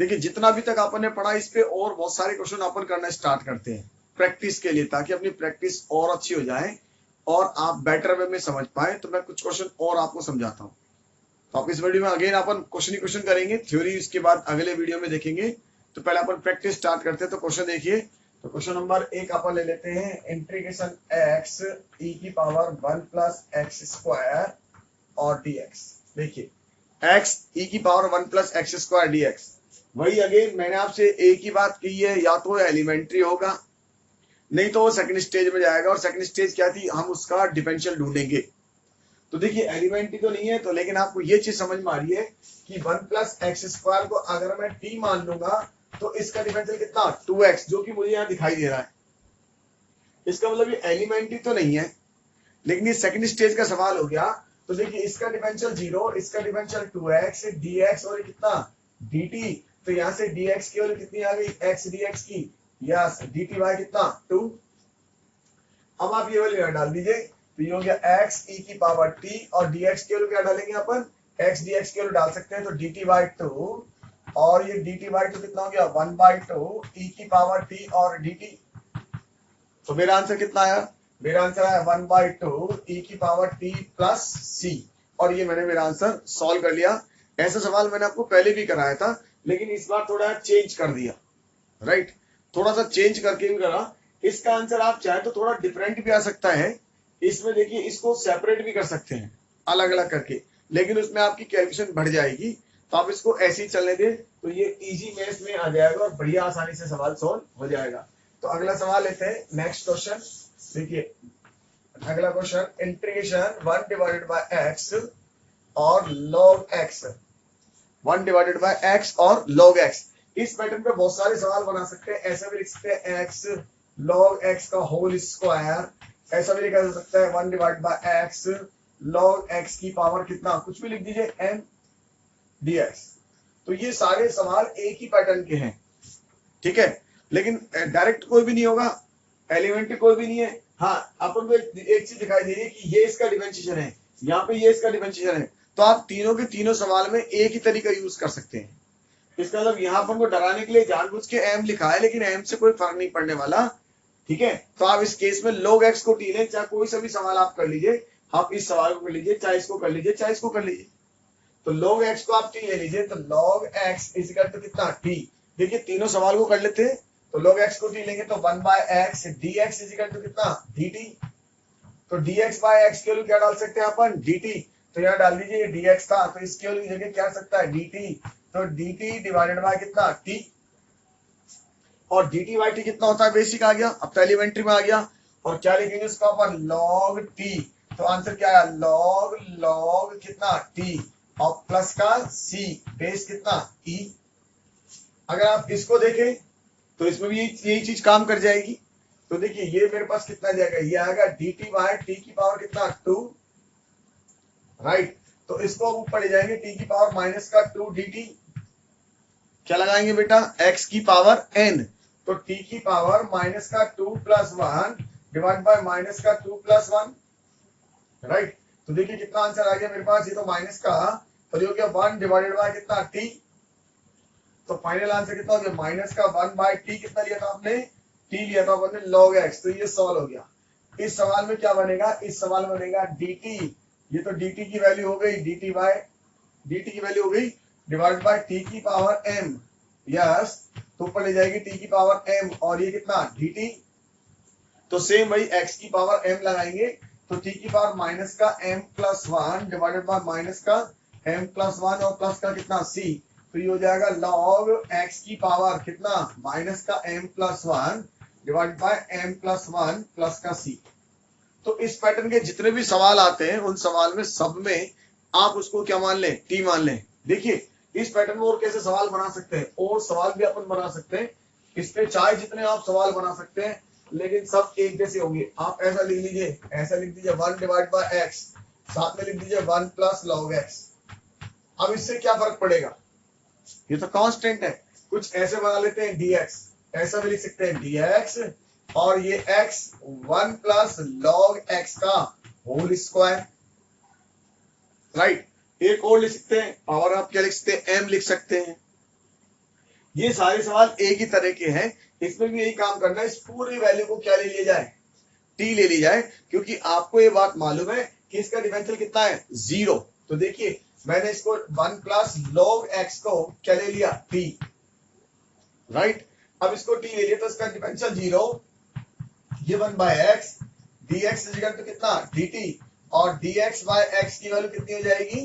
देखिए जितना भी तक अपन ने पढ़ा इस पे और बहुत सारे क्वेश्चन अपन करना स्टार्ट करते हैं प्रैक्टिस के लिए, ताकि अपनी प्रैक्टिस और अच्छी हो जाए और आप बेटर वे में समझ पाए। तो मैं कुछ क्वेश्चन और आपको समझाता हूँ। तो आप इस वीडियो में अगेन अपन क्वेश्चन ही क्वेश्चन करेंगे, थ्योरी इसके बाद अगले वीडियो में देखेंगे। तो पहले अपन प्रैक्टिस स्टार्ट करते हैं। तो क्वेश्चन देखिए, तो क्वेश्चन नंबर 1 अपन ले लेते हैं, इंटीग्रेशन x e की पावर 1 प्लस एक्स स्क्वायर और dx। देखिए x e की power 1 plus x square dx, वही अगेन मैंने आपसे एक ही बात की है, या तो एलिमेंट्री होगा नहीं तो वो सेकंड स्टेज में जाएगा। और सेकंड स्टेज क्या थी, हम उसका डिफरेंशियल ढूंढेंगे। तो देखिए एलिमेंट्री तो नहीं है, तो लेकिन आपको ये चीज समझ में आ रही है कि 1 प्लस एक्स स्क्वायर को अगर मैं t मान लूंगा तो इसका डिफरेंशियल कितना 2x, जो कि मुझे यहाँ दिखाई दे रहा है। इसका मतलब ये एलिमेंट्री तो नहीं है, लेकिन ये सेकंड स्टेज का सवाल हो गया। तो देखिए इसका डिफरेंशियल 0, इसका डिफरेंशियल 2x dx और कितना dt। तो यहाँ से dx की वैल्यू कितनी आ गई, x dx की, यस dt बाय कितना 2। अब आप ये वैल्यू डाल दीजिए, तो ये हो गया x e की पावर t और dx की वैल्यू क्या डालेंगे अपन, x dx की वैल्यू डाल सकते हैं, तो dt बाय 2 और ये dt बाय 2 कितना हो गया 1 बाय 2 e की पावर t और dt। तो मेरा आंसर कितना आया, मेरा आंसर आया 1 बाय 2 e की पावर t प्लस c। और ये मैंने मेरा आंसर सॉल्व कर लिया। ऐसा सवाल मैंने आपको पहले भी कराया था, लेकिन इस बार थोड़ा चेंज कर दिया, राइट, थोड़ा सा चेंज करके भी करा। इसका आंसर आप चाहे तो थोड़ा डिफरेंट भी आ सकता है। इसमें देखिए इसको सेपरेट भी कर सकते हैं अलग अलग करके, लेकिन उसमें आपकी कैलकुलेशन बढ़ जाएगी। तो आप इसको ऐसे ही चलने दें, तो ये इजी मैथ्स में आ जाएगा और बढ़िया आसानी से सवाल सॉल्व हो जाएगा। तो अगला सवाल लेते हैं, नेक्स्ट क्वेश्चन। देखिए अगला question, integration 1 divided bye x और log x, 1 divided bye x और log x। इस पैटर्न पे बहुत सारे सवाल बना सकते हैं। ऐसा भी लिख सकते हैं x log x का होल स्क्वायर, ऐसा भी लिखा जा सकता है 1 divide by x log x की पावर कितना, कुछ भी लिख दीजिए m dx। तो ये सारे सवाल एक ही पैटर्न के हैं, ठीक है, लेकिन डायरेक्ट कोई भी नहीं होगा, एलिमेंट्री कोई भी नहीं है। हाँ अपन को एक चीज दिखाई दे रही है कि ये इसका डिफरेंशिएशन है, यहाँ पे ये इसका डिफरेंशिएशन है। तो आप तीनों के तीनों सवाल में एक ही तरीका यूज कर सकते हैं। इसका मतलब यहाँ पर हमको डराने के लिए जानबूझ के m लिखा है, लेकिन m से कोई फर्क नहीं पड़ने वाला, ठीक है। तो आप इस केस में log x को t लें, चाहे कोई सा भी सवाल आप कर लीजिए, आप इस सवाल को कर लीजिए, चाहे इसको कर लीजिए, चाहे इसको कर लीजिए। तो log x को आप t ले लीजिए, तो log x is equal to कितना t। देखिए तीनों सवाल को कर लेते हैं, तो log x को t लेंगे तो 1 by x dx is equal to कितना dt। तो dx बाय x के वैल्यू क्या डाल सकते हैं अपन, dt। तो यहाँ डाल दीजिए, ये dx था तो इसके वैल्यू जगह क्या सकता है dt। तो dt डिवाइडेड बाय कितना t, और dt बाय t कितना होता है, बेसिक आ गया, अब तो एलिमेंट्री में आ गया। और क्या लिखेंगे उसका अपन, log t। तो आंसर क्या आया, log कितना t और प्लस का c, बेस कितना e। अगर आप इसको देखें तो इसमें भी यही चीज काम कर जाएगी। तो देखिए ये मेरे पास कितना जाएगा, ये आएगा dt बाय t की पावर कितना 2, राइट। तो इसको ऊपर ले जाएंगे t की पावर माइनस का 2 dt, क्या लगाएंगे बेटा x की पावर n, तो t की पावर माइनस का 2 प्लस 1 डिवाइड बाय माइनस का 2 प्लस 1, राइट। तो देखिए कितना आंसर आ गया मेरे पास, ये तो माइनस का, तो ये हो गया 1 डिवाइडेड बाय कितना t। तो फाइनल आंसर कितना हो गया, माइनस का 1 बाय t, कितना लिया था आपने, t लिया था आपने log x। तो ये सॉल्व हो गया। इस सवाल में क्या बनेगा, इस सवाल में बनेगा dt, ये तो dt की वैल्यू हो गई, dt की वैल्यू हो गई डिवाइड बाय t की पावर m, यस। तो ऊपर ले जाएगी t की पावर m और ये कितना dt। तो सेम वही x की पावर m लगाएंगे, तो t की पावर माइनस का m plus 1 divided bye minus का m प्लस 1 और प्लस का कितना c। तो ये हो जाएगा log x की पावर कितना माइनस का m plus 1 divide by m plus 1 plus का c। तो इस पैटर्न के जितने भी सवाल आते हैं उन सवाल में सब में आप उसको क्या मान लें, t मान लें। देखिए इस पैटर्न में और कैसे सवाल बना सकते हैं, और सवाल भी अपन बना सकते हैं। इस पे चाहे जितने आप सवाल बना सकते हैं, लेकिन सब एक जैसे होंगे। आप ऐसा लिख लीजिए, ऐसा लिख दीजिए 1 डिवाइड बाय x, साथ में लिख दीजिए 1 प्लस log x। अब इससे क्या फर्क पड़ेगा, ये तो कांस्टेंट है। कुछ ऐसे बना लेते हैं dx, ऐसा भी लिख सकते हैं dx, और ये x 1 प्लस log x का होल स्क्वायर, राइट। एक और लिख सकते हैं, और आप क्या लिख सकते हैं, m लिख सकते हैं। ये सारे सवाल एक ही तरह के हैं, इसमें भी यही काम करना है, इस पूरी वैल्यू को क्या ले लिया जाए, टी ले ली जाए, क्योंकि आपको ये बात मालूम है कि इसका डिफरेंशियल कितना है, 0। तो देखिए मैंने इसको 1 प्लस लॉग एक्स को क्या ले लिया, टी, राइट। अब इसको टी ले लिया तो इसका डिफरेंशियल 0, ये 1 by x, dx is equal to कितना, dt, और dx बाय x की वैल्यू कितनी हो जाएगी,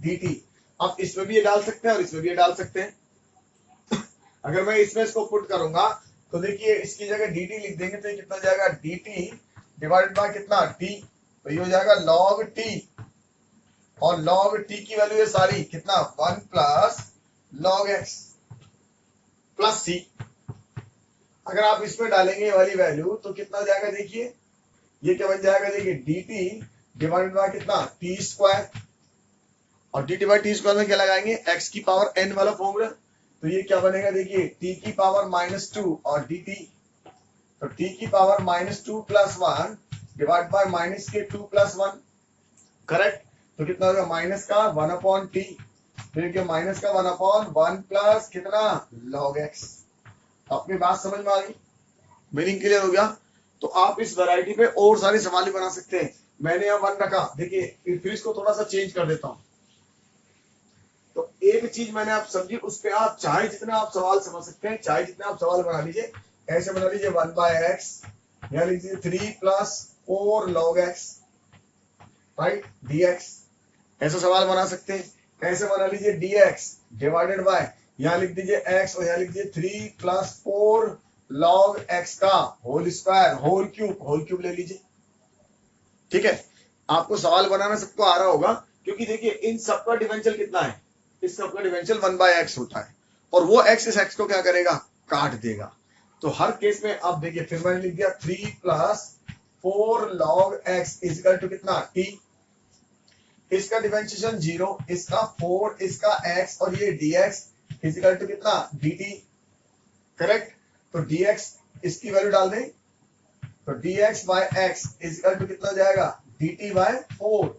dt। अब इसमें भी ये डाल सकते हैं और इसमें भी ये डाल सकते हैं। अगर मैं इसमें इसको पुट करूंगा तो देखिए इसकी जगह dt लिख देंगे तो ये कितना जाएगा, dt डिवाइडेड बाय कितना, t, तो ये हो जाएगा log t, और log t की वैल्यू है सारी कितना, 1 plus log x plus c। अगर आप इसमें डालेंगे ये वाली वैल्यू तो कितना हो जाएगा, देखिए ये क्या बन जाएगा, देखिए dt डिवाइडेड बाय कितना, टी स्क्वायर, और dt बाय टी स्क्वायर में क्या लगाएंगे, x की पावर n वाला फॉर्मूला, तो ये क्या बनेगा, देखिए t की पावर -2 और dt, तो t की power -2 plus 1 divide by minus के 2 प्लस 1, करेक्ट। तो कितना होगा, माइनस का 1 अपॉन टी, फिर क्या माइनस का 1 अपॉन 1 प्लस कितना, log x। अपनी बात समझ में आ गई, मीनिंग क्लियर हो गया। तो आप इस वैरायटी पे और सारे सवाल भी बना सकते हैं। मैंने यहाँ 1 रखा, देखिए फिर इसको थोड़ा सा चेंज कर देता हूँ। तो एक चीज मैंने आप समझी, उस पर आप चाहे जितना आप सवाल समझ सकते हैं, चाहे जितना आप सवाल बना लीजिए। ऐसे बना लीजिए 1 बाय एक्स, यहाँ लीजिए 3 plus 4 log x, right, dx, ऐसा सवाल बना सकते हैं। ऐसे बना लीजिए dx डिवाइडेड बाय, यहाँ लिख दीजिए x और यहाँ लिख दीजिए 3 प्लस 4 log x का होल स्क्वायर, होल क्यूब ले लीजिए, ठीक है। आपको सवाल बनाना सबको आ रहा होगा, क्योंकि देखिए इन सबका डिफरेंशियल कितना है, इस सबका डिफरेंशियल 1 बाय एक्स होता है, और वो x इस x को क्या करेगा, काट देगा। तो हर केस में आप देखिए, फिर मैंने लिख दिया 3 plus 4 log x is equal to कितना, t, इसका डिफरेंशिएशन 0, इसका 4, इसका x, और ये dx इज इक्वल टू कितना, dt, करेक्ट। तो dx इसकी वैल्यू डाल दें, तो dx by x is equal to कितना हो जाएगा, dt बाय 4,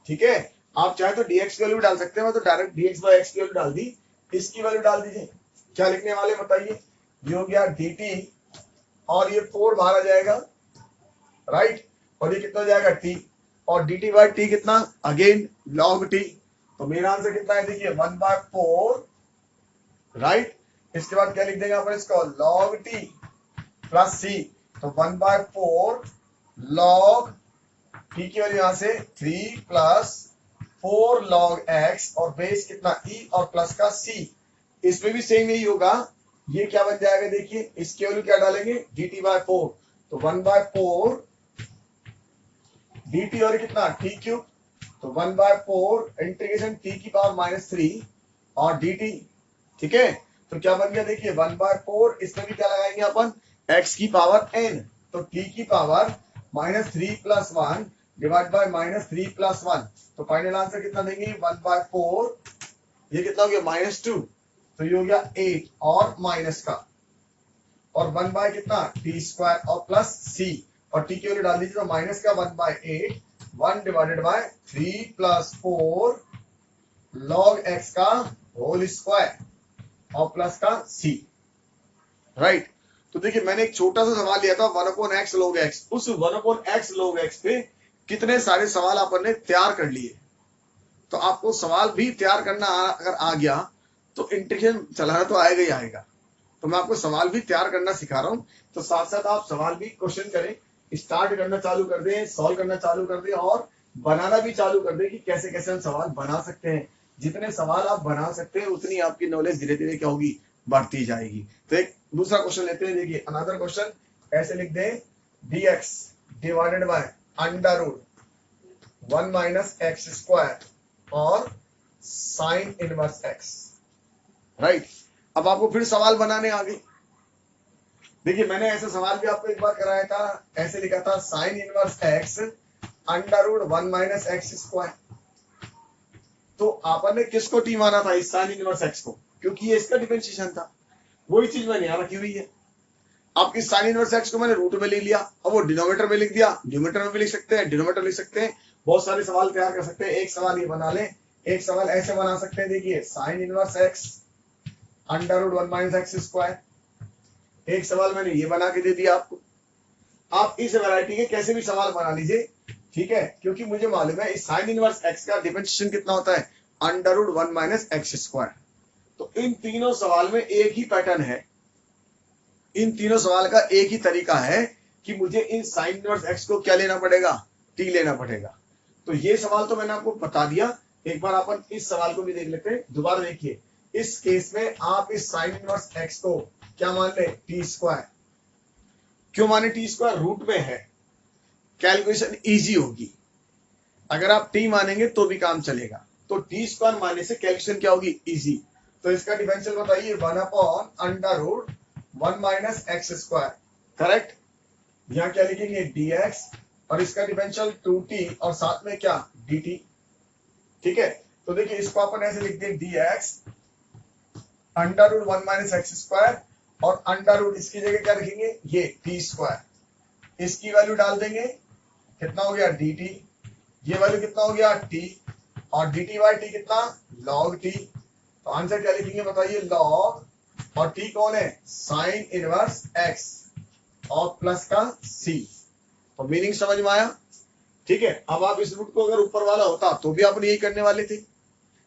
ठीक है। आप चाहे तो dx की वैल्यू डाल सकते हैं, मैं तो डायरेक्ट dx बाय x की वैल्यू डाल दी, इसकी वैल्यू डाल दीजिए। क्या लिखने वाले बताइए, ये हो गया dt, और ये 4 बाहर आ जाएगा, राइट, और ये कितना हो जाएगा t, और dt बाय t कितना, अगेन log t। तो मेरा आंसर कितना है, देखिए 1 बाय 4, राइट। इसके बाद क्या लिख देंगे अपन इसको, log t प्लस c, तो 1 बाय 4 log t की वैल्यू यहां से 3 प्लस 4 log x, और बेस कितना e, और प्लस का c, इसमें भी सेम यही होगा। ये क्या बन जाएगा, देखिए इसकी वैल्यू क्या डालेंगे, dt बाय 4, तो 1 बाय 4 dt, और कितना t क्यूब, तो 1 बाय 4 इंटीग्रेशन t की पावर -3 और dt, ठीक है। तो क्या बन गया, देखिए 1 बाय 4, इसमें भी क्या लगाएंगे अपन, x की पावर n, तो t की power -3 plus 1 divide by -3 plus 1, तो फाइनल आंसर कितना देंगे, 1 बाय 4, ये कितना हो गया, -2, तो ये हो गया 8, और माइनस का, और 1 बाय कितना, t स्क्वायर, और प्लस c, और t की वैल्यू डाल दीजिए, तो माइनस का 1 by 8, 1 divided by 3 plus 4 log x का होल स्क्वायर, और प्लस का c, राइट। तो देखिए मैंने एक छोटा सा सवाल लिया था 1 अपॉन x log x, उस 1 अपॉन x log x पे कितने सारे सवाल अपन ने तैयार कर लिए। तो आपको सवाल भी तैयार करना अगर आ गया तो इंटीग्रेशन चलाना तो आएगा ही आएगा। तो मैं आपको सवाल भी तैयार करना सिखा रहा हूँ, तो साथ साथ आप सवाल भी क्वेश्चन करें, स्टार्ट करना चालू कर दें, सॉल्व करना चालू कर दें, और बनाना भी चालू कर दें कि कैसे कैसे हम सवाल बना सकते हैं। जितने सवाल आप बना सकते हैं उतनी आपकी नॉलेज धीरे धीरे क्या होगी, बढ़ती जाएगी। तो एक दूसरा क्वेश्चन लेते हैं, देखिए अनदर क्वेश्चन, ऐसे लिख दें dx divided by under root 1 minus x square और साइन इनवर्स x, राइट। अब आपको फिर सवाल बनाने आ गए। देखिए मैंने ऐसा सवाल भी आपको एक बार कराया था, ऐसे लिखा था sine inverse x under root 1 minus x square. तो आपने किसको टी माना था, इस साइन इनवर्स x को, क्योंकि ये इसका डिफरेंशिएशन था। वही चीज मैंने यहाँ रखी हुई है। अब इस साइन इनवर्स x को मैंने रूट में ले लिया, अब वो डिनोमिनेटर में लिख दिया, न्यूमरेटर में भी लिख सकते हैं, डिनोमिनेटर लिख सकते हैं, बहुत सारे सवाल तैयार कर सकते हैं। एक सवाल ये बना लें, एक सवाल ऐसे बना सकते हैं, देखिए sine inverse x under root 1 minus x square. एक सवाल मैंने ये बना के दे दिया आपको। आप इस वैरायटी के कैसे भी सवाल बना लीजिए, ठीक है, क्योंकि मुझे मालूम है इस साइन इनवर्स एक्स का डिफरेंशिएशन कितना होता है, under root 1 minus x square. तो इन तीनों सवाल में एक ही पैटर्न है, इन तीनों सवाल का एक ही तरीका है कि मुझे इन साइन इनवर्स एक्स को क्या लेना पड़ेगा, टी लेना पड़ेगा। तो ये सवाल तो मैंने आपको बता दिया। एक बार अपन इस सवाल को भी देख लेते हैं। दोबारा देखिए, इस केस में आप इस साइन इनवर्स एक्स को क्या मान ले, टी स्क्वायर। क्यों माने टी स्क्वायर, रूट में है, कैलकुलेशन इजी होगी। अगर आप टी मानेंगे तो भी काम चलेगा। तो टी स्क्वायर मानने से कैलकुलेशन क्या होगी, इजी। तो इसका डिफरेंशियल बताइए, 1 upon under root 1 minus x square, correct. यहाँ क्या लिखेंगे, dx, और इसका डिफरेंशियल 2t और साथ में क्या, dt। ठीक है, तो देखिए इसको अपन ऐसे लिखते हैं, dx under root 1 minus x square, और अंडर रूट इसकी जगह क्या लिखेंगे, ये t स्क्वायर। इसकी वैल्यू डाल देंगे, कितना हो गया dt, ये वैल्यू कितना हो गया t, और dt बाई टी कितना, log t। तो आंसर क्या लिखेंगे बताइए, log, और t कौन है, साइन इनवर्स x, और प्लस का c। तो मीनिंग समझ में आया, ठीक है। अब आप इस रूट को अगर ऊपर वाला होता तो भी अपन यही करने वाले थे,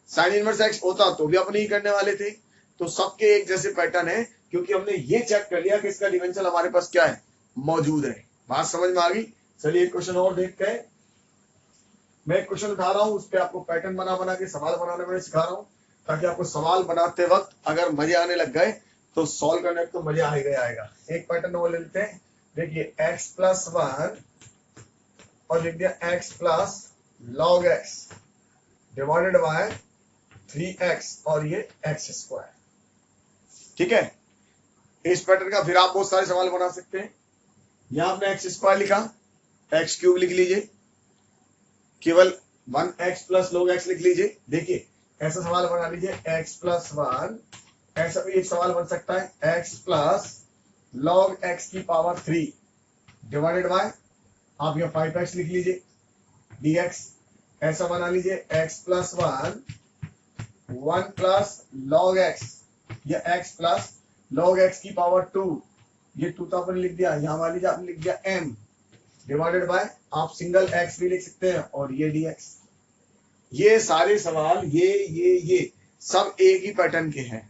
साइन इनवर्स x होता तो भी अपन यही करने वाले थे। तो सबके एक जैसे पैटर्न है, क्योंकि हमने ये चेक कर लिया कि इसका डिफरेंशियल हमारे पास क्या है, मौजूद है। बात समझ में आ गई। चलिए एक क्वेश्चन और देखते हैं। मैं एक क्वेश्चन उठा रहा हूँ, उस पर आपको पैटर्न बना बना के सवाल बनाने में सिखा रहा हूँ, ताकि आपको सवाल बनाते वक्त अगर मजे आने लग गए तो सॉल्व करने तो मजा आएगा। एक पैटर्न वो ले लेते हैं। देखिए x प्लस 1 और लिख दिया x plus log x divided bye 3x और ये x स्क्वायर, ठीक है। इस पैटर्न का फिर आप बहुत सारे सवाल बना सकते हैं। यहां आपने x स्क्वायर लिखा, x क्यूब लिख लीजिए, केवल 1x प्लस log x लिख लीजिए। देखिए ऐसा सवाल बना लीजिए, x प्लस 1, ऐसा भी एक सवाल बन सकता है, x प्लस log x की पावर 3 डिवाइडेड बाय, आप यहाँ 5x लिख लीजिए dx। ऐसा बना लीजिए, x plus 1 plus log x, या x प्लस log x की पावर 2, ये 2 तो आपने लिख दिया, यहाँ मान लीजिए आपने लिख दिया m डिवाइडेड बाय, आप सिंगल x भी लिख सकते हैं, और ये dx। ये सारे सवाल ये सब एक ही पैटर्न के हैं।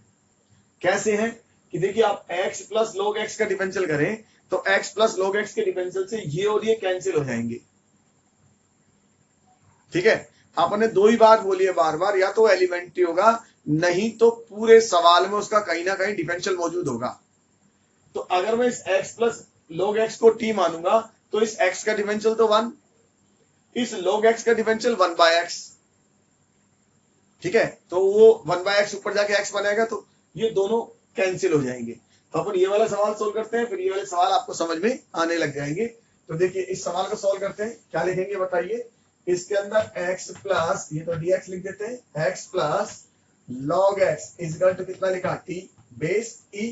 कैसे हैं कि देखिए, आप x प्लस log x का डिफरेंशियल करें तो x प्लस log x के डिफरेंशियल से ये और ये कैंसिल हो जाएंगे, ठीक है। आपने दो ही बात बोली है बार बार, या तो एलिमेंट्री होगा, नहीं तो पूरे सवाल में उसका कहीं ना कहीं डिफरेंशियल मौजूद होगा। तो अगर मैं इस x प्लस log x को t मानूंगा तो इस x का डिफरेंशियल तो 1, इस log x का डिफरेंशियल 1 बाय x, ठीक है। तो वो 1 बाय x ऊपर जाके x बनेगा, तो ये दोनों कैंसिल हो जाएंगे। तो अपन ये वाला सवाल सोल्व करते हैं, फिर ये वाले सवाल आपको समझ में आने लग जाएंगे। तो देखिए इस सवाल को सोल्व करते हैं, क्या लिखेंगे बताइए। इसके अंदर x प्लस, ये तो dx लिख देते हैं, x plus log x equal to कितना लिखा, t बेस e।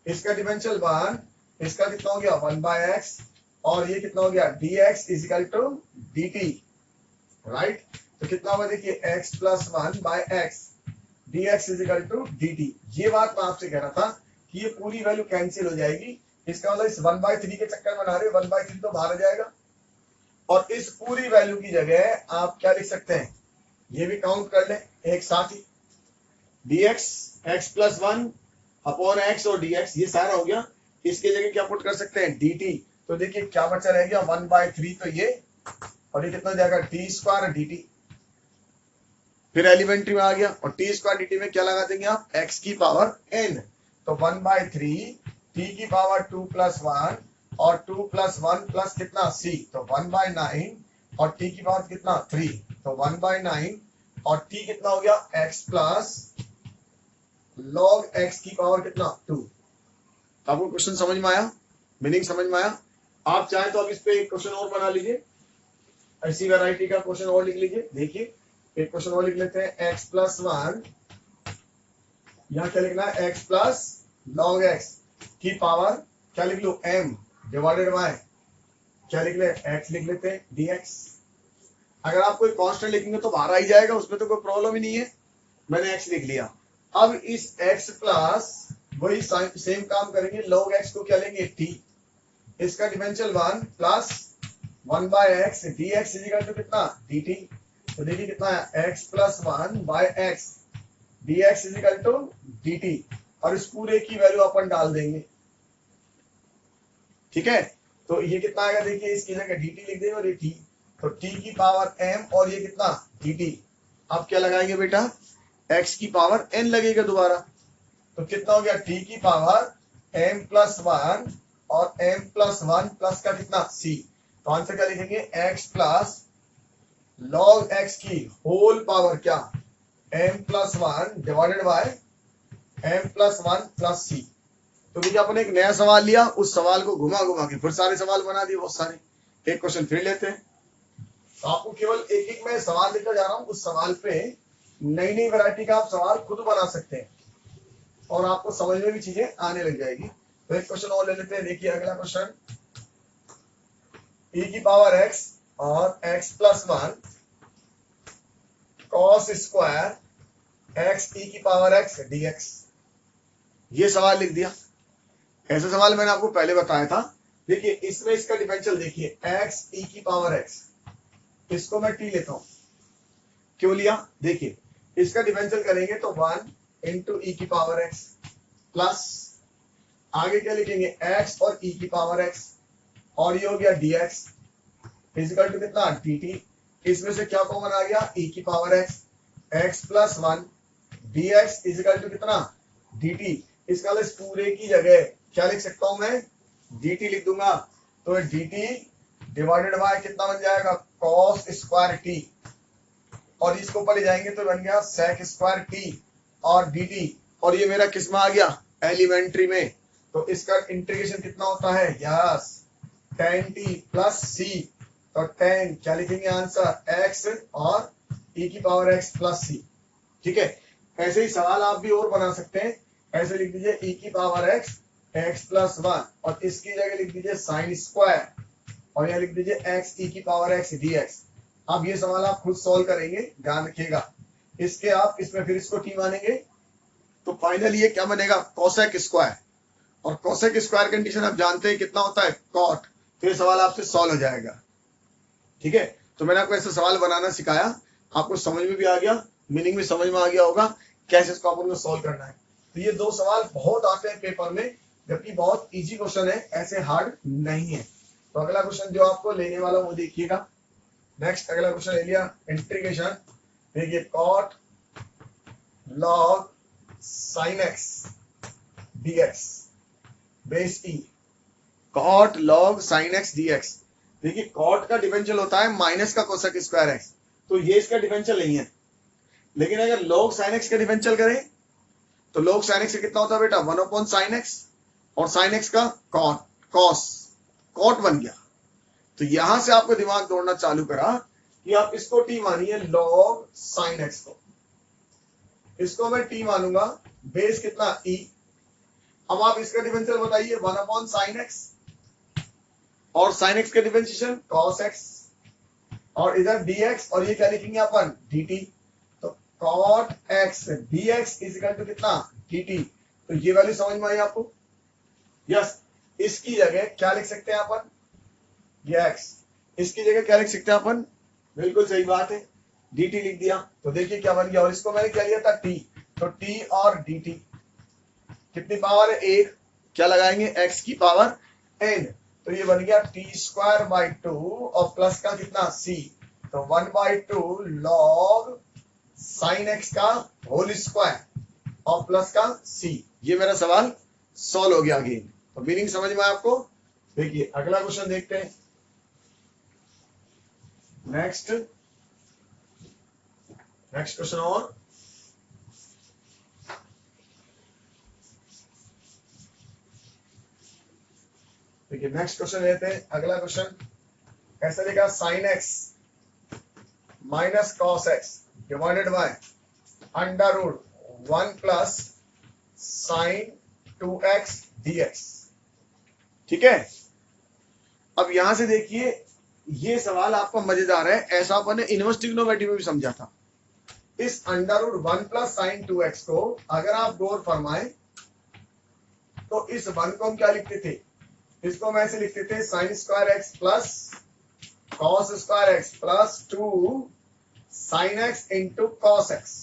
इसका डिफरेंशियल 1, इसका कितना हो गया 1 बाय x, और ये कितना हो गया dx equal to dt, right. तो कितना होगा देखिए, x plus 1 by x dx equal to dt। ये बात मैं आपसे कह रहा था कि ये पूरी वैल्यू कैंसिल हो जाएगी। इसका मतलब इस 1/3 के चक्कर में बना रहे, 1/3 तो बाहर आ जाएगा, और इस पूरी वैल्यू की जगह आप क्या लिख सकते हैं, ये भी काउंट कर लें एक साथ ही, dx x plus 1 upon x और dx, ये सारा हो गया। इसके जगह क्या पुट कर सकते हैं, dt। तो देखिए क्या बचा रह गया, 1/3 तो ये, और ये कितना जाएगा t स्क्वायर dt। फिर एलिमेंट्री में आ गया, और t स्क्वायर dt में क्या लगा देंगे आप, x की पावर n। तो 1/3 t की पावर 2 प्लस 1, और 2 प्लस 1 प्लस कितना c, तो 1/9, और t की पावर कितना 3, तो 1/9, और t कितना हो गया x प्लस log x की पावर कितना 2। आपको क्वेश्चन समझ में आया, मीनिंग समझ में आया। आप चाहे तो अब इस पे एक क्वेश्चन और बना लीजिए, ऐसी वैरायटी का क्वेश्चन और लिख लीजिए। देखिए एक क्वेश्चन और लिख लेते हैं, x प्लस 1, यहाँ क्या लिखना है, x प्लस log x की पावर क्या लिख लो, m डिवाइडेड बाय क्या लिख ले, x लिख लेते हैं dx। अगर आप कोई कांस्टेंट लिखेंगे तो बाहर आ ही जाएगा, उसमें तो कोई प्रॉब्लम ही नहीं है। मैंने x लिख लिया, अब इस x प्लस वही सेम काम करेंगे, log x को क्या लेंगे t, इसका differential 1 plus 1 by x d x equal to कितना dt। तो देखिए कितना है x plus 1 by x d x equal to dt, और इस पूरे की वैल्यू अपन डाल देंगे। ठीक है, तो ये कितना आएगा देखिए, इसकी जगह dt लिख देंगे और ये t, तो t की पावर m और ये कितना dt। अब क्या लगाएंगे बेटा, x की पावर n लगेगा दोबारा, तो कितना हो गया t की पावर m प्लस 1 और m प्लस 1 प्लस का कितना c। तो आंसर क्या लिखेंगे, x प्लस log x की होल पावर क्या m plus 1 divided bye m plus 1 plus c। तो देखिए अपन एक नया सवाल लिया, उस सवाल को घुमा घुमा के फिर सारे सवाल बना दिए बहुत सारे। एक क्वेश्चन फिर लेते हैं, तो आपको केवल एक एक मैं सवाल लेकर जा रहा हूं, उस सवाल पे नई नई वैरायटी का आप सवाल खुद बना सकते हैं और आपको समझ में भी चीजें आने लग जाएगी। तो एक क्वेश्चन और ले लेते हैं, देखिए अगला क्वेश्चन, e की पावर x और x plus 1 cos square x e की पावर x dx, ये सवाल लिख दिया। ऐसा सवाल मैंने आपको पहले बताया था। देखिए इसमें इसका डिफरेंशियल देखिए, x e की पावर x, इसको मैं t लेता हूं, क्यों लिया, देखिए इसका डिफरेंशियल करेंगे तो 1 इंटू ई की पावर x प्लस आगे क्या लिखेंगे x और e की पावर x, और ये हो गया dx फिजिकल टू कितना dt। इसमें से क्या कॉमन आ गया, e की power x plus 1 dx equal to कितना dt। इसका इस पूरे की जगह क्या लिख सकता हूं मैं, dt लिख दूंगा, तो dt डिवाइडेड बाय कितना बन जाएगा cos स्क्वायर t, और इसको ऊपर ले जाएंगे तो बन गया sec स्क्वायर t और dt, और ये मेरा किस में आ गया एलिमेंट्री में। तो इसका इंटीग्रेशन कितना होता है, yes tan t plus c, तो tan क्या लिखेंगे आंसर x और e की पावर x प्लस c। ठीक है, ऐसे ही सवाल आप भी और बना सकते हैं, ऐसे लिख दीजिए e की पावर x x प्लस 1 और इसकी जगह लिख दीजिए साइन स्क्वायर, और यहाँ लिख दीजिए x e की पावर x dx। अब ये सवाल आप खुद सॉल्व करेंगे, ध्यान रखिएगा, इसके आप इसमें फिर इसको t मानेंगे तो फाइनली ये क्या बनेगा कोसेक स्क्वायर, और कोसेक स्क्वायर कंडीशन आप जानते हैं कितना होता है कॉट, तो ये सवाल आपसे सॉल्व हो जाएगा। ठीक है, तो मैंने आपको ऐसा सवाल बनाना सिखाया, आपको समझ में भी आ गया, मीनिंग भी समझ में आ गया होगा कैसे इसको अपन को सॉल्व करना है। तो ये दो सवाल बहुत आते हैं पेपर में, जबकि बहुत इजी क्वेश्चन है, ऐसे हार्ड नहीं है। तो अगला क्वेश्चन जो आपको लेने वाला वो देखिएगा। नेक्स्ट अगला क्वेश्चन ले लिया इंटीग्रेशन, देखिए cot log sine x dx बेस e, cot log sine x dx। देखिए कॉट का डिफरेंशियल होता है माइनस का कोसेक स्क्वायर एक्स, तो ये इसका डिफरेंशियल नहीं है, लेकिन अगर लॉग साइन एक्स का डिफरेंशियल करें तो लॉग साइन एक्स कितना होता है बेटा 1 अपॉन साइन एक्स, और साइन एक्स का कॉट कॉस कॉट बन गया। तो यहां से आपको दिमाग दौड़ना चालू करा कि आप इसको टी मानिए लॉग साइन एक्स को, इसको मैं टी मानूंगा, बेस कितना e। अब आप इसका डिफरेंशियल बताइए 1 अपॉन साइन एक्स, और साइन एक्स का डिफरेंशिएशन कॉस एक्स, और इधर dx, और ये क्या लिखेंगे अपन dt, तो cot x dx equal to कितना dt। तो ये वैल्यू समझ में आई आपको, यस। इसकी जगह क्या लिख सकते हैं अपन, ये x, इसकी जगह क्या लिख सकते हैं अपन, बिल्कुल सही बात है dt लिख दिया। तो देखिए क्या बन गया, और इसको मैंने क्या लिया था t, तो t और dt कितनी पावर है एक, क्या लगाएंगे x की पावर n, तो ये बन गया टी स्क्वायर बाई 2 और प्लस का कितना c, तो 1/2 लॉग साइन एक्स का होल स्क्वायर और प्लस का c। ये मेरा सवाल सॉल्व हो गया अगेन। तो मीनिंग समझ में आपको। देखिए अगला क्वेश्चन देखते हैं, नेक्स्ट क्वेश्चन, और देखिए नेक्स्ट क्वेश्चन लेते हैं। अगला क्वेश्चन कैसा लिखा, sine x minus cos x divided by under root 1 plus sine 2x dx। ठीक है, अब यहां से देखिए ये सवाल आपका मजेदार है, ऐसा अपन ने इन्वर्स ट्रिग्नोमेट्री में भी समझा था। इस under root 1 plus sine 2x को अगर आप गौर फरमाएं तो इस 1 को हम क्या लिखते थे, इसको हम ऐसे लिखते थे sine square x plus cos square x plus 2 sine x into cos x.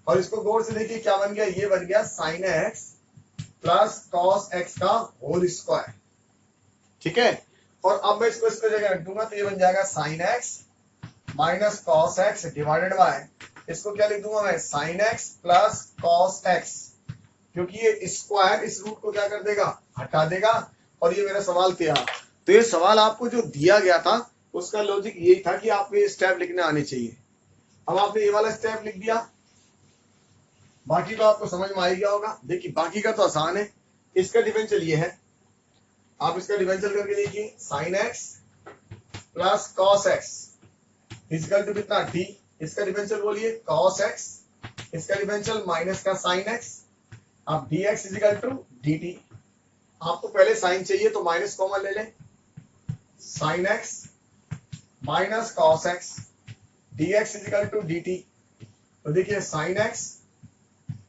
और इसको गौर से देखिए क्या बन गया, ये बन गया sign x plus cos x का होल स्क्वायर। ठीक है, और अब मैं इसको इसको जगह रख दूंगा तो ये बन जाएगा sign x minus cos x divided bye, इसको क्या लिख दूंगा मैं, sign x plus cos x, क्योंकि ये स्क्वायर इस रूट को क्या कर देगा, हटा देगा। और ये मेरा सवाल था, तो ये सवाल आपको जो दिया गया था उसका लॉजिक यही था कि आपको ये स्टेप लिखने आने चाहिए। अब आपने ये वाला स्टेप लिख दिया, बाकी तो आपको समझ में आ ही गया होगा। देखिए बाकी का तो आसान है, इसका डिफरेंशियल ये है, आप इसका डिफरेंशियल करके देखिए, sine x plus cos x equal to कितना, डी। इसका डिफरेंशियल बोलिए कॉस एक्स, इसका डिफरेंशियल माइनस का साइन एक्स, अब d x equal to d t. आपको पहले साइन चाहिए तो माइनस कॉमन ले लें, sine x minus cos x d x equal to d t. तो देखिए sine x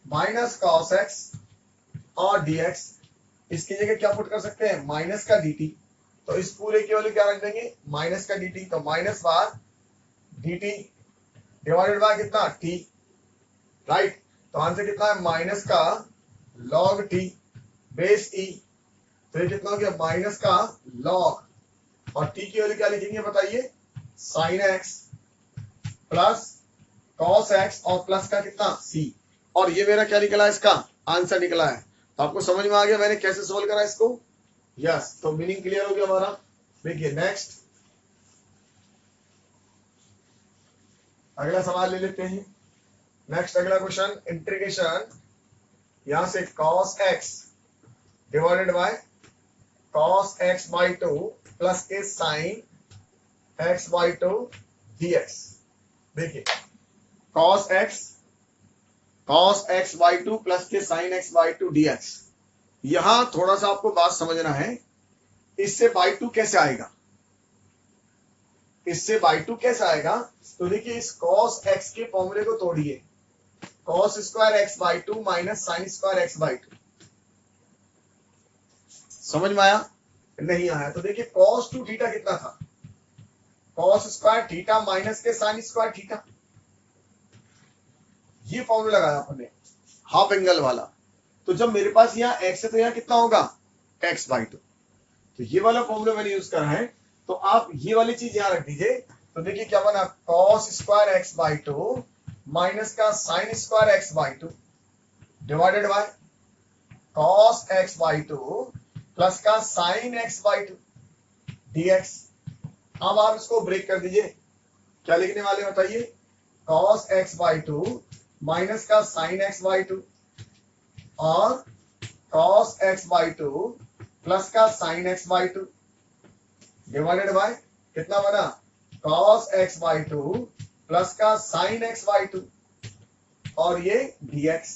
minus cos x और डी एक्स, इसकी जगह क्या पुट कर सकते हैं, माइनस का डी टी। तो इस पूरे की वैल्यू क्या रख देंगे, माइनस का डी टी, तो minus bar D T divided by कितना, टी। राइट, तो आंसर कितना है, माइनस का लॉग टी बेस ई। तो ये कितना हो गया, माइनस का लॉग, और टी की वैल्यू क्या लिखेंगे बताइए, sign x plus cos x और प्लस का कितना, सी। और ये मेरा क्या निकला, इसका आंसर निकला है। तो आपको समझ में आ गया मैंने कैसे सोल्व करा इसको। यस, तो मीनिंग क्लियर हो गया हमारा। देखिए नेक्स्ट अगला सवाल ले लेते हैं। नेक्स्ट अगला क्वेश्चन, इंटीग्रेशन यहां से cos x divided by cos x by 2 plus के साइन x बाई 2 dx। देखिए cos x बाई 2 प्लस के साइन x बाई 2 dx। यहां थोड़ा सा आपको बात समझना है, इससे बाई 2 कैसे आएगा, इससे बाई 2 कैसे आएगा। तो देखिए इस cos x के फॉर्मूले को तोड़िए, cos square x by 2 minus sign square x by 2। समझ में आया, नहीं आया तो देखिए cos 2 थीटा कितना था, cos स्क्वायर थीटा माइनस के साइन स्क्वायर थीटा। ये फॉर्मूला लगाया आपने हाफ एंगल वाला। तो जब मेरे पास यहाँ x है तो यहाँ कितना होगा, x बाई 2। तो ये वाला फॉर्मूला मैंने यूज करा है, तो आप ये वाली चीज यहाँ रख दीजिए। तो देखिए क्या बना, cos square x by 2 minus का sine square x by 2 divided by cos x by 2 plus का साइन x बाई 2 dx। अब आप इसको ब्रेक कर दीजिए, क्या लिखने वाले बताइए, cos x बाई 2 माइनस का साइन x बाई 2 और cos x बाई 2 प्लस का sine x by 2 divided by कितना बना, cos x बाई 2 प्लस का साइन x बाई 2 और ये dx।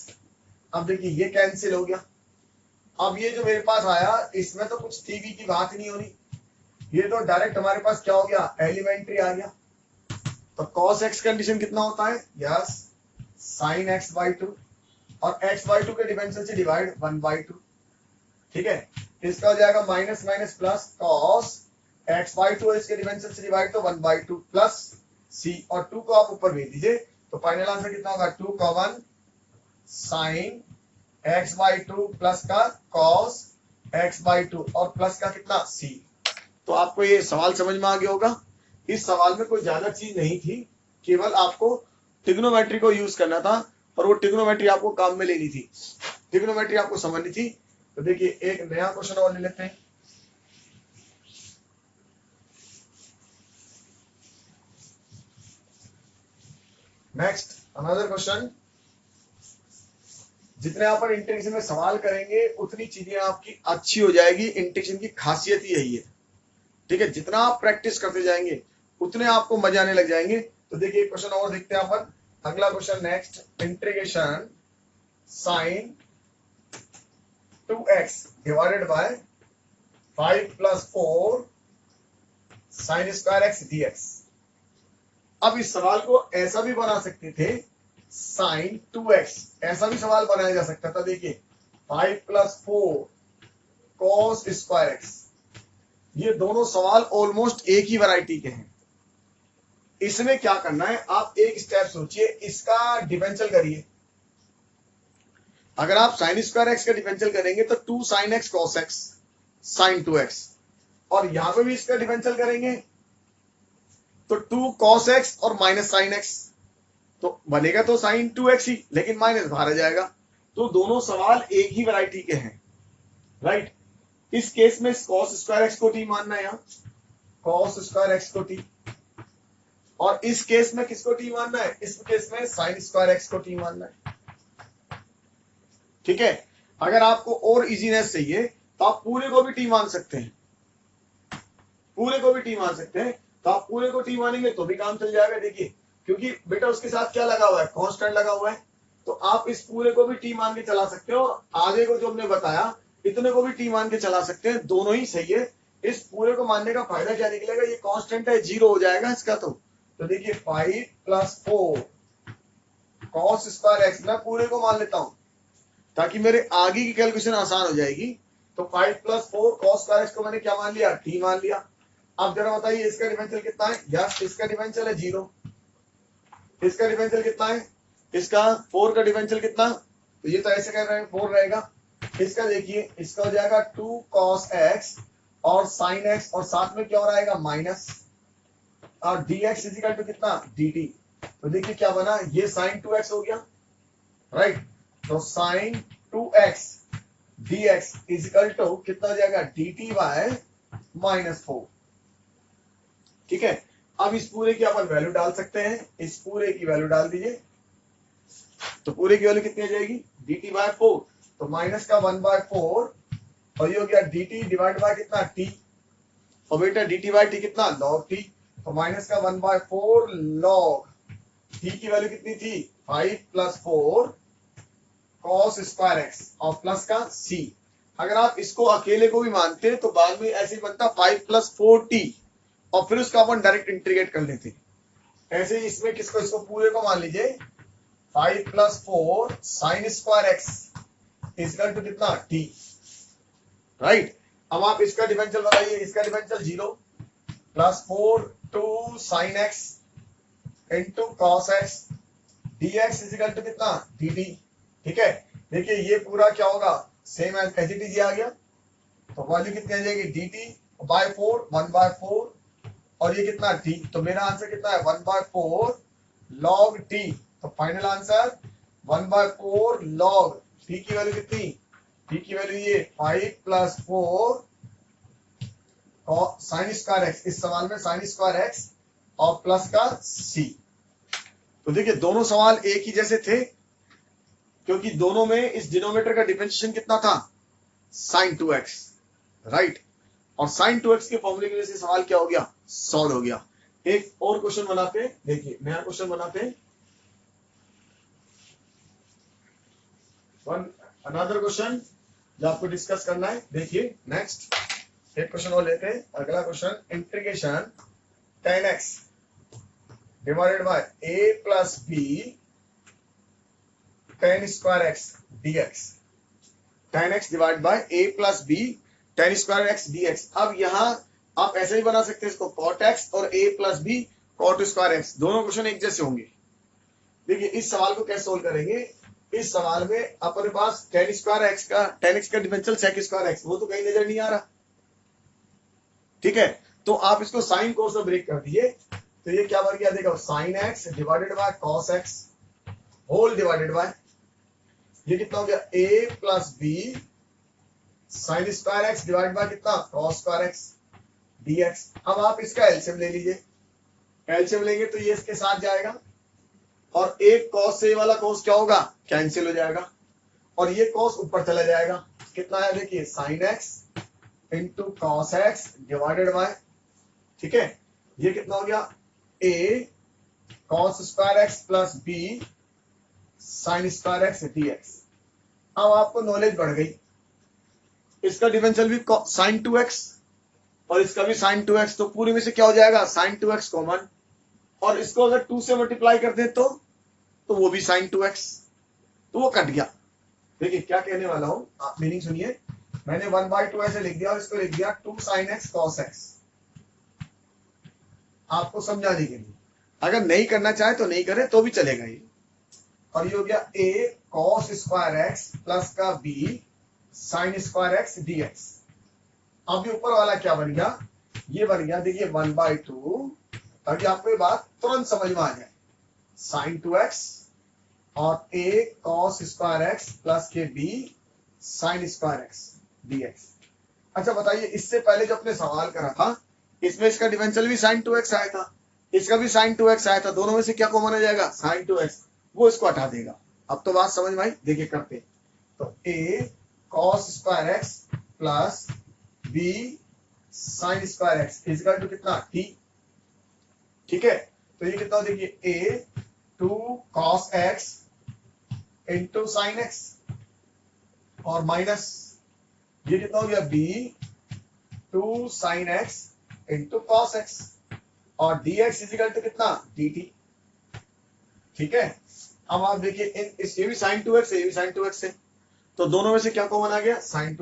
अब देखिए ये कैंसिल हो गया। अब ये जो मेरे पास आया इसमें तो कुछ थीवी की बात नहीं हो रही, ये तो डायरेक्ट हमारे पास क्या हो गया, एलिमेंट्री आ गया। तो cos x कंडीशन कितना होता है, यस साइन x बाई 2 और x बाई 2 के डिफरेंशियल से डिवाइड 1 बाई 2। ठीक है, इसका हो जाएगा minus minus plus cos x by 2 इसके डिफरेंशियल से डिवाइड तो 1 बाई 2 प्लस c, और 2 को आप ऊपर भेज दीजिए। तो फाइनल आंसर कितना होगा, 2 का 1 साइन x बाई 2 प्लस का cos x बाई 2 और प्लस का कितना c। तो आपको ये सवाल समझ में आ गया होगा। इस सवाल में कोई ज्यादा चीज नहीं थी, केवल आपको ट्रिग्नोमेट्री को यूज करना था और वो ट्रिग्नोमेट्री आपको काम में लेनी थी, ट्रिग्नोमेट्री आपको समझनी थी। तो देखिए एक नया क्वेश्चन और ले लेते हैं। नेक्स्ट अनदर क्वेश्चन, जितने आप इंटीग्रेशन में सवाल करेंगे उतनी चीजें आपकी अच्छी हो जाएगी। इंटीग्रेशन की खासियत ही यही है। ठीक है, जितना आप प्रैक्टिस करते जाएंगे उतने आपको मजा आने लग जाएंगे। तो देखिए एक क्वेश्चन और देखते हैं अपन। अगला question next, integration sine 2x divided by 5 plus 4 sine square x dx। अब इस सवाल को ऐसा भी बना सकते थे, साइन 2x, ऐसा भी सवाल बनाया जा सकता था। देखिए 5 + 4 cos स्क्वायर x, ये दोनों सवाल ऑलमोस्ट एक ही वैरायटी के हैं। इसमें क्या करना है, आप एक स्टेप सोचिए, इसका डिफरेंशियल करिए। अगर आप साइन स्क्वायर एक्स का डिफरेंशियल करेंगे तो 2 sin x cos x sin 2x, और यहां पे भी इसका डिफरेंशियल करेंगे तो 2 cos x और माइनस साइन x, तो बनेगा तो sin 2x ही, लेकिन माइनस बाहर आ जाएगा। तो दोनों सवाल एक ही वैरायटी के हैं, राइट। इस केस में cos स्क्वायर x को t मानना है, यहाँ cos स्क्वायर x को t, और इस केस में किसको t मानना है, इस केस में sin स्क्वायर x को t मानना है। ठीक है, अगर आपको और इजीनेस चाहिए तो आप पूरे को भी टी मान सकते हैं, पूरे को भी टी मान सकते हैं। तो आप पूरे को टी मानेंगे तो भी काम चल जाएगा। देखिए क्योंकि बेटा उसके साथ क्या लगा हुआ है, कांस्टेंट लगा हुआ है, तो आप इस पूरे को भी टी मान के चला सकते हो, और आगे को जो हमने बताया इतने को भी टी मान के चला सकते हैं, दोनों ही सही है। इस पूरे को मानने का फायदा क्या निकलेगा, ये कांस्टेंट है, 0 हो जाएगा इसका। तो देखिए 5 + 4 cos स्क्वायर x, मैं पूरे को मान लेता हूं ताकि मेरे आगे की कैलकुलेशन आसान हो जाएगी। तो 5 + 4 cos स्क्वायर x को मैंने क्या मान लिया, t मान लिया। अब जरा बताइए इसका डिफरेंशियल कितना है, यस इसका डिफरेंशियल है 0। इसका डिफरेंशियल कितना है, इसका 4 का डिफरेंशियल कितना, तो ये तो ऐसे कह रहे हैं 4 रहेगा। इसका देखिए, इसका हो जाएगा 2 cos x और sin x, और साथ में क्या हो रहेगा माइनस, और dx इजिकल टू कितना, dt। तो देखिए क्या बना, ये sin 2x हो गया, राइट। तो sin 2x dx equal to कितना हो जाएगा, dt बाय -4। ठीक है, अब इस पूरे की अपन वैल्यू डाल सकते हैं, इस पूरे की वैल्यू डाल दीजिए, तो पूरे की वैल्यू कितनी आ जाएगी, dt बाय 4, तो माइनस का 1/4, और ये हो गया dt डिवाइड बाय कितना, t, और बेटा dt बाय t कितना, log t, तो माइनस का 1/4 log t की वैल्यू कितनी थी, 5 + 4 cos स्क्वायर x, और प्लस का c। अगर आप इसको अकेले को भी मानते हैं तो बाद में ऐसे ही बनता 5 + 4t, और फिर उसका अपन डायरेक्ट इंटीग्रेट कर लेते। ऐसे इसमें किसको, इसको पूरे को मान लीजिए, 5 + 4 sin square x equal to कितना, t, राइट। अब आप इसका डिफरेंशियल बताइए, इसका differential 0 + 4 2 sin x into cos x dx equal to कितना, dt। ठीक है, देखिए ये पूरा क्या होगा, सेम एज इट इज आ गया, तो वैल्यू कितनी आ जाएगी, dt बाय 4 1/4, और ये कितना t, तो मेरा आंसर कितना है 1/4 log t। तो फाइनल आंसर 1/4 log t की वैल्यू कितनी, t की वैल्यू ये 5 + 4 sin स्क्वायर x, इस सवाल में sin स्क्वायर x और प्लस का c। तो देखिए दोनों सवाल एक ही जैसे थे, क्योंकि दोनों में इस डिनोमिनेटर का डिफरेंशिएशन कितना था, sin 2x, राइट। और sin 2x के फॉर्मूले की वजह से सवाल क्या हो गया, सॉल्व हो गया। एक और क्वेश्चन बनाते हैं, देखिए नया क्वेश्चन बनाते हैं, अनदर क्वेश्चन जो आपको डिस्कस करना है। देखिए नेक्स्ट एक क्वेश्चन और लेते हैं, अगला question, integration 10x divided by a + b tan square x dx, tan x divide bye a + b tan square x dx। अब यहाँ आप ऐसे ही बना सकते हैं इसको, cot x और a + b cot square x, दोनों क्वेश्चन एक जैसे होंगे। देखिए इस सवाल को कैसे सोल्व करेंगे, इस सवाल में अपने पास tan स्क्वायर x का डिफरेंशियल sec स्क्वायर x, वो तो कहीं नजर नहीं आ रहा। ठीक है, तो आप इसको साइन कोस में ब्रेक कर दिए, तो ये क्या बन गया, देखो sin x divided by cos x whole divided by, ये कितना हो गया, a + b sin square x divide by कितना, cos स्क्वायर x dx। अब आप इसका एलसीएम ले लीजिए, एलसीएम लेंगे तो ये इसके साथ जाएगा, और एक cos से वाला cos क्या होगा, कैंसिल हो जाएगा, और ये cos ऊपर चला जाएगा, कितना है देखिए sin x into cos x divided bye, ठीक है, ये कितना हो गया, a cos square x plus b sin square x dx। अब आपको नॉलेज बढ़ गई, इसका डिफरेंशियल भी sin 2x और इसका भी sin 2x, तो पूरे में से क्या हो जाएगा sin 2x कॉमन, और इसको अगर 2 से मल्टीप्लाई कर दें तो वो भी sin 2x, तो वो कट गया। देखिए क्या कहने वाला हूं, आप मीनिंग सुनिए। मैंने 1/2 ऐसे लिख दिया और इसको लिख दिया 2 sin x cos x, आपको समझाने के लिए। अगर नहीं करना चाहे तो नहीं करे तो भी चलेगा ये। और ये हो गया a cos square x plus का b sin square x dx। अब ये ऊपर वाला क्या बन गया, ये बन गया देखिए 1/2, ताकि आपको ये बात तुरंत समझ में आ जाए। sin 2x और a cos square x plus के b sin square x dx। अच्छा बताइए, इससे पहले जो अपने सवाल करा था इसमें इसका डिफरेंशियल भी sin 2x आया था, इसका भी sin 2x आया था, दोनों में से क्या कॉमन आ जाएगा, sin 2x, वो इसको हटा देगा। अब तो बात समझ में आई, देखिए करते। तो a cos square x plus b sin square x equal to कितना t, ठीक है। तो ये कितना देखिए a 2 cos x into sine x और माइनस ये कितना हो गया b 2 sin x into cos x और dx इजिकल टू कितना dt, ठीक है। अब आप देखिए ये भी sin 2x है, ये भी sin 2x है, तो दोनों में से क्या कॉमन आ गया, sin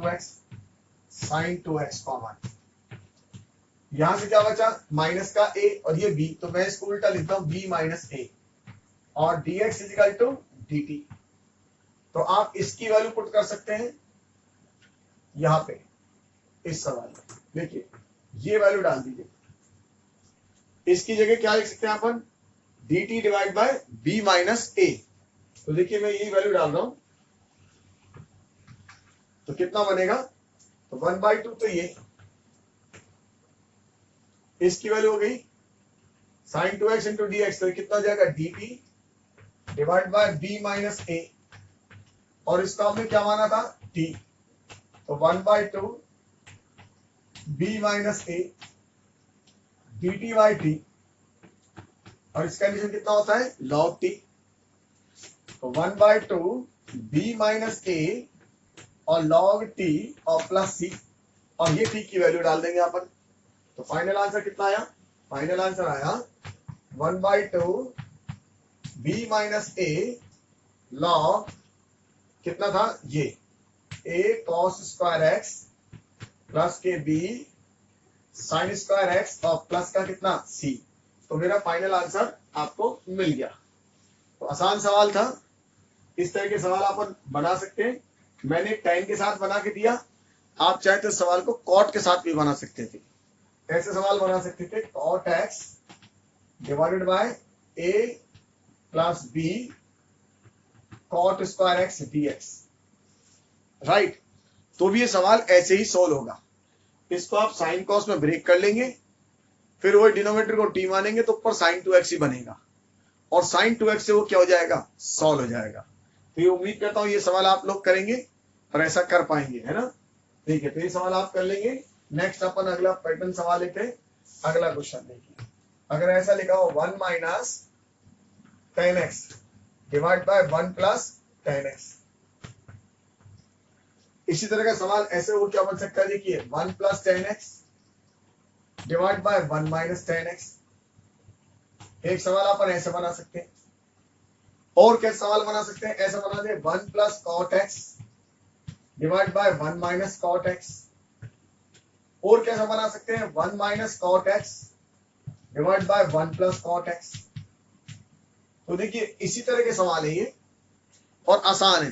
2x कॉमन। यहां से क्या बचा माइनस का a और ये b, तो मैं इसको उल्टा लिखता हूं b माइनस a और dx इजिकल टू dt। तो आप इसकी वैल्यू पुट कर सकते हैं यहां पे इस सवाल में। देखिए ये वैल्यू डाल दीजिए, इसकी जगह क्या लिख सकते हैं अपन, dt divide by b minus a। तो देखिए मैं यही वैल्यू डाल रहा हूं, तो कितना बनेगा, तो 1/2, तो ये इसकी वैल्यू हो गई sin 2x इंटू dx, तो कितना जाएगा dt divide by b minus a, और इसका हमने क्या माना था t, तो 1/2 b minus a dt by t, और इसका कंडीशन कितना होता है log t, तो 1/2 b माइनस a और log t और प्लस c, और ये t की वैल्यू डाल देंगे अपन। तो फाइनल आंसर कितना आया, फाइनल आंसर आया 1/2 b माइनस a log कितना था ये a cos square x plus के b sin स्क्वायर x और प्लस का कितना c। तो मेरा फाइनल आंसर आपको मिल गया। तो आसान सवाल था, इस तरह के सवाल आप बना सकते हैं। मैंने tan के साथ बना के दिया, आप चाहे तो सवाल को cot के साथ भी बना सकते थे। ऐसे सवाल बना सकते थे cot x divided bye a plus b cot square x dx, right. तो भी ये सवाल ऐसे ही सोल्व होगा। इसको आप साइन कॉस में ब्रेक कर लेंगे, फिर वो डिनोमिनेटर को t मानेंगे तो ऊपर sin 2x ही बनेगा, और sin 2x से वो क्या हो जाएगा, सॉल्व हो जाएगा। तो ये उम्मीद करता हूं ये सवाल आप लोग करेंगे और ऐसा कर पाएंगे, है ना। ठीक है, तो ये सवाल आप कर लेंगे। नेक्स्ट अपन अगला पैटर्न सवाल लेते हैं। अगला क्वेश्चन देखिए, अगर ऐसा लिखा हो 1 minus 10x divide by 1 plus 10x, इसी तरह का सवाल ऐसे वो क्या बन सकता है, देखिए 1 plus 10x divide by 1 minus 10x। एक सवाल अपन ऐसे बना सकते हैं, और क्या सवाल बना सकते हैं, ऐसा बना दे 1 plus cot x divide by 1 minus cot x. और कैसा बना सकते हैं 1 minus cot x divide by 1 plus cot x. तो देखिए इसी तरह के सवाल है ये, और आसान है।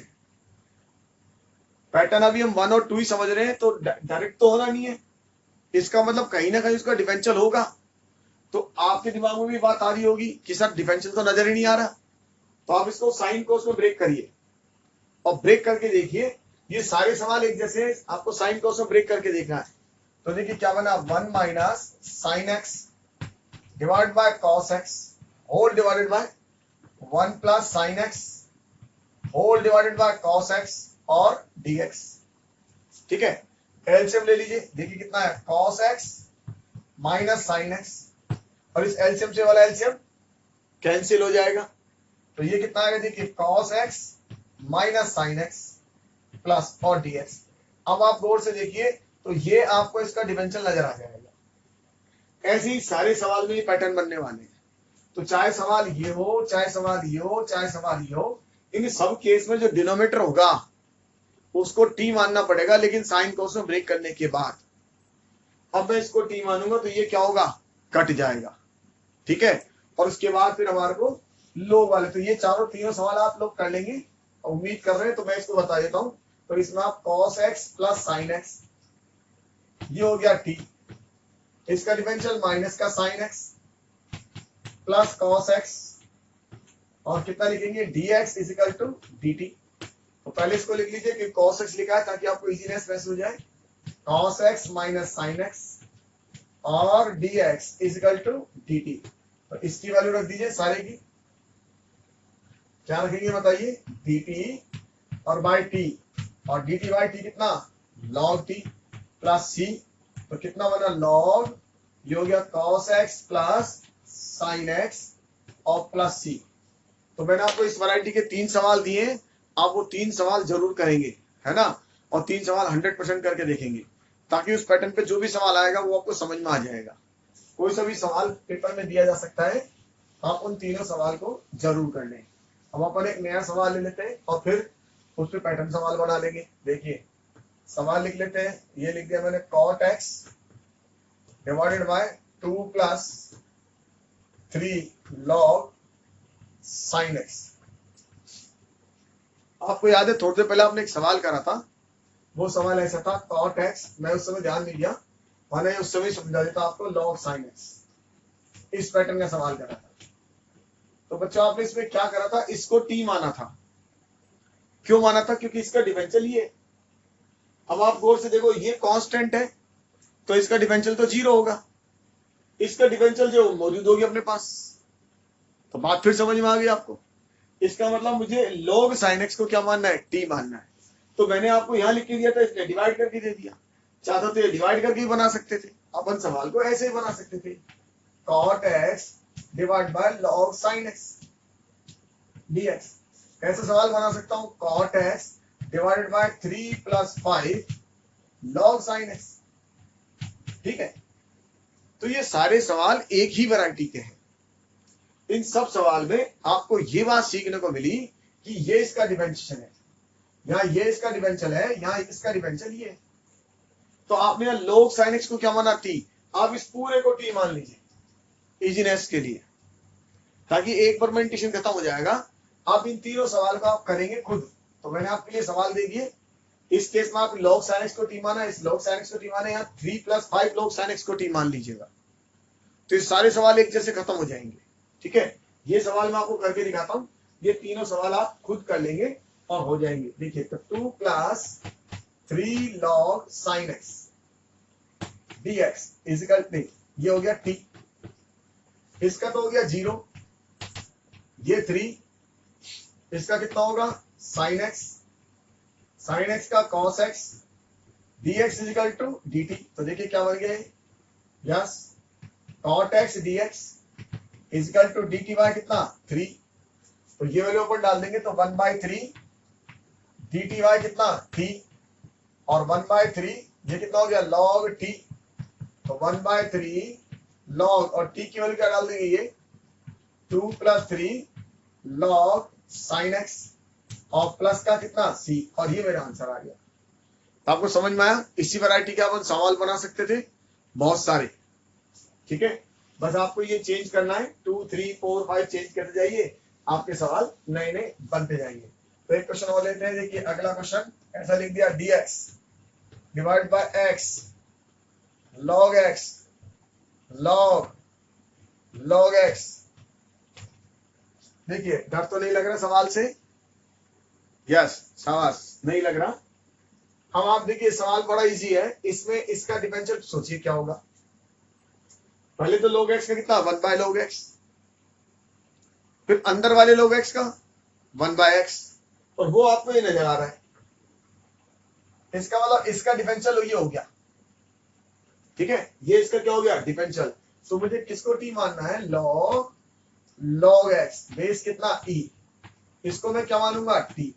पैटर्न अभी हम 1 और 2 ही समझ रहे हैं, तो डायरेक्ट तो होना नहीं है, इसका मतलब कहीं ना कहीं उसका डिफरेंशियल होगा। तो आपके दिमाग में भी बात आ रही होगी कि सर डिफरेंशियल तो नजर ही नहीं आ रहा, तो आप इसको साइन कोस में ब्रेक करिए और ब्रेक करके देखिए। ये सारे सवाल एक जैसे, आपको साइन कोस में ब्रेक करके देखना है। तो देखिए क्या बना, 1 minus sine x divide by cos x whole divided by 1 plus sine x whole divided by cos x और dx, ठीक है। एलसीएम ले लीजिए, देखिए कितना है cos x minus sine x, और इस एलसीएम से वाला एलसीएम कैंसिल हो जाएगा। तो ये कितना आएगा, देखिए cos x minus sine x plus और dx। अब आप गौर से देखिए, तो ये आपको इसका डिफरेंशियल नजर आ जाएगा। ऐसे ही सारे सवाल में ये पैटर्न बनने वाले हैं। तो चाहे सवाल ये हो, चाहे सवाल ये हो, चाहे सवाल ये हो, इन सब केस में जो डिनोमिनेटर होगा उसको टी मानना पड़ेगा, लेकिन साइन को उसमें ब्रेक करने के बाद। अब मैं इसको टी मानूंगा तो ये क्या होगा, कट जाएगा, ठीक है। और उसके बाद फिर हमारे को लोग वाले, तो ये चारों तीनों सवाल आप लोग कर लेंगे, उम्मीद कर रहे हैं, तो मैं इसको बता देता हूं। तो इसमें आप cos x plus sine x, ये हो गया टी, इसका डिफरेंशियल माइनस का sine x plus cos x, और कितना लिखेंगे dx is equal to dt। तो पहले इसको लिख लीजिए कि cos x लिखा है ताकि आपको इजीनेस महसूस हो जाए, cos x minus sine x और dx is equal to dt। तो इसकी वैल्यू रख दीजिए सारे की, क्या रखेंगे बताइए, dt और बाय t, और dt बाय t कितना, log t प्लस c, तो कितना बना log, ये हो गया cos x plus sign x और प्लस c। तो मैंने आपको इस वैरायटी के 3 सवाल दिए, आप वो 3 सवाल जरूर करेंगे, है ना, और 3 सवाल 100% करके देखेंगे, ताकि उस पैटर्न पे जो भी सवाल आएगा वो आपको समझ में आ जाएगा। कोई सा भी सवाल पेपर में दिया जा सकता है, आप उन तीनों सवाल को जरूर कर लें। अब अपन एक नया सवाल ले लेते हैं और फिर उस पर पैटर्न सवाल बना लेंगे। देखिए सवाल लिख लेते हैं, ये लिख दिया मैंने, cot x divided bye 2 plus 3 log sin x। आपको याद है थोड़ी देर पहले आपने एक सवाल करा था, वो सवाल ऐसा था cot x, मैं उस समय ध्यान नहीं दिया, मैंने उस समय समझा देता आपको log sin x, इस पैटर्न का सवाल करा था। तो बच्चों आपने इसमें क्या करा था, इसको t माना था। क्यों माना था, क्योंकि इसका डिफरेंशियल ये। अब आप गौर से देखो, ये कांस्टेंट है तो इसका डिफरेंशियल तो 0 होगा, इसका डिफरेंशियल जो मौजूद होगी अपने पास। तो बात फिर समझ में आ गई आपको। इसका मतलब मुझे log sin x को क्या मानना है, t मानना है। तो मैंने आपको यहां लिख के दिया था, इसने डिवाइड करके दे दिया। चाहता तो ये डिवाइड करके ही बना सकते थे, अपन सवाल को ऐसे ही बना सकते थे, cot x divide bye log sin x dx। कैसे सवाल बना सकता हूं, cot x divided by 3 plus 5 log sin x, ठीक है। तो ये सारे सवाल एक ही वैरायटी के हैं। इन सब सवाल में आपको ये बात सीखने को मिली कि ये इसका डिफरेंशियल है, यहाँ ये इसका डिफरेंशियल है, यहाँ इसका डिफरेंशियल ये है। तो आपने यहाँ log sin x को क्या माना, t, आप इस पूरे को t मान लीजिए इजीनेस के लिए, ताकि एक फर्मेंटेशन खत्म हो जाएगा। आप इन तीनों सवाल को आप करेंगे खुद। तो मैंने आपके लिए सवाल दे दिए, इस केस में आप log sin x को t माना, इस log sin x को t माना, यहाँ 3 प्लस 5 log sin x को t मान लीजिएगा। तो ये सारे सवाल एक जैसे खत्म हो जाएंगे, ठीक है। ये सवाल मैं आपको करके दिखाता हूं, ये तीनों सवाल आप खुद कर लेंगे और हो जाएंगे। देखिए, तो 2 plus 3 log sin x dx is equal to, ये हो गया t, इसका तो हो गया 0, ये 3, इसका कितना होगा sin x का cos x dx is equal to dt। तो देखिए क्या बन गया, yes, cot x dx is equal to dt by कितना 3। तो ये वैल्यू ऊपर डाल देंगे तो 1/3 dt बाय कितना t, और 1/3 ये कितना हो गया log t। तो 1/3 log, और t की वैल्यू क्या डाल देंगे, ये 2 प्लस 3 log sin x और प्लस का कितना c, और ये मेरा आंसर आ गया। तो आपको समझ में आया। इसी वैरायटी के अपन सवाल बना सकते थे बहुत सारे, ठीक है। बस आपको ये चेंज करना है, 2 3 4 5 चेंज करते जाइए, आपके सवाल नए नए बनते जाएंगे। तो एक क्वेश्चन और लेते हैं। देखिए अगला क्वेश्चन ऐसा लिख दिया, dx divide by x log x। देखिए डर तो नहीं लग रहा सवाल से, यस, शाबाश, नहीं लग रहा। हम आप देखिए सवाल बड़ा इजी है, इसमें इसका डिफरेंशियल सोचिए क्या होगा। पहले तो log x का कितना 1/log x, फिर अंदर वाले log x का 1/x, और वो आपको ये नजर आ रहा है। इसका मतलब इसका डिफरेंशियल ये हो गया, ठीक है, ये इसका क्या हो गया डिफरेंशियल। तो मुझे किसको t मानना है, log x, बेस कितना e, इसको मैं क्या मानूंगा t,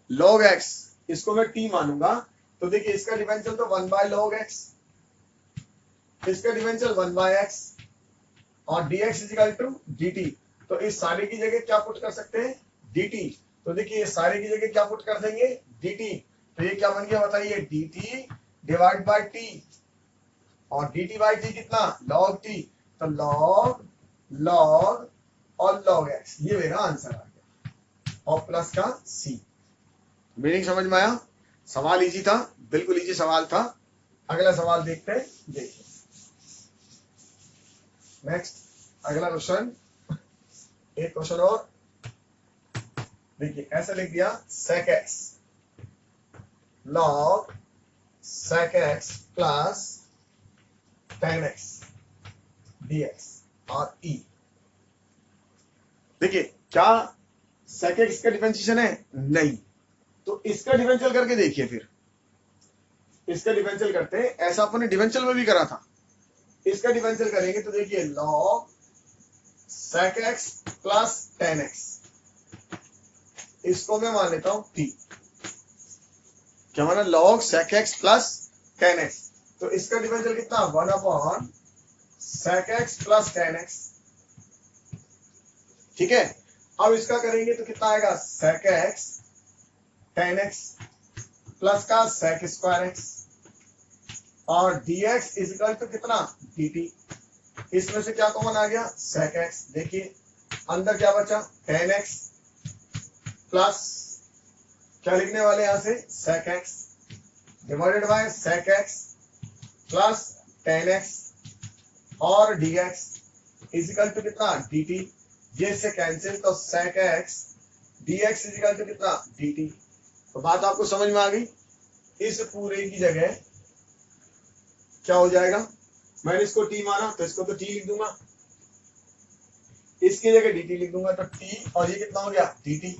log x, इसको मैं t मानूंगा। तो देखिए इसका डिफरेंशियल तो 1/log x, इसका डिफरेंशियल 1/x, और dx इजिकल टू dt। तो इस सारे की जगह क्या पुट कर सकते हैं, dt। तो देखिए सारे की जगह क्या पुट कर देंगे, dt। तो ये क्या बन गया बताइए, dt डिवाइड बाय t, और dt बाय t कितना, log t। तो log और log x, ये मेरा आंसर आ गया, और प्लस का c। मीनिंग समझ में आया? सवाल इजी था, बिल्कुल इजी सवाल था। अगला सवाल देखते हैं, देखिए नेक्स्ट अगला क्वेश्चन, एक क्वेश्चन और। देखिए ऐसा लिख दिया, sec x log sec x plus tan x dx और e। देखिए क्या sec x का डिफरेंशिएशन है, नहीं। तो इसका डिफरेंशियल करके देखिए, फिर इसका डिफरेंशियल करते हैं, ऐसा अपन ने डिफरेंशियल में भी करा था। इसका डिफरेंशियल करेंगे तो देखिए log sec x plus tan x, इसको मैं मान लेता हूं t। क्या माना, log sec x plus tan x। तो इसका डिफरेंशियल कितना, 1 upon sec x plus tan x। ठीक है, अब इसका करेंगे तो कितना आएगा, sec x tan x plus का sec स्क्वायर x, और dx इजिकल टू कितना, dt। इसमें से क्या कॉमन आ गया, sec x। देखिए अंदर क्या बचा, tan x प्लस क्या लिखने वाले यहां से, sec x divided by sec x plus tan x, और dx इजिकल टू कितना, dt। ये से कैंसिल, तो sec x dx equal to कितना, dt। तो बात आपको समझ में आ गई। इस पूरे की जगह क्या हो जाएगा, मैंने इसको t माना तो इसको तो t लिख दूंगा, इसकी जगह dt लिख दूंगा, तो t और ये कितना हो गया, dt।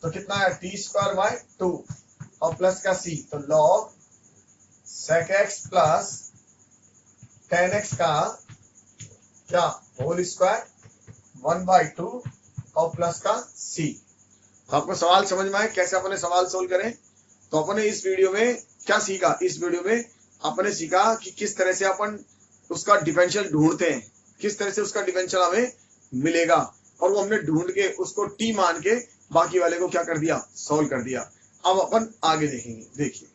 तो कितना है, t स्क्वायर बाय 2 और प्लस का c। तो log sec x plus tan x का क्या, होल स्क्वायर 1/2 और प्लस का c। तो आपको सवाल समझ में आए कैसे अपने सवाल सोल्व करें। तो अपने इस वीडियो में क्या सीखा, इस वीडियो में अपने सीखा कि किस तरह से अपन उसका डिफरेंशियल ढूंढते हैं, किस तरह से उसका डिफरेंशियल हमें मिलेगा, और वो हमने ढूंढ के उसको टी मान के बाकी वाले को क्या कर दिया, सॉल्व कर दिया। अब अपन आगे देखेंगे, देखिए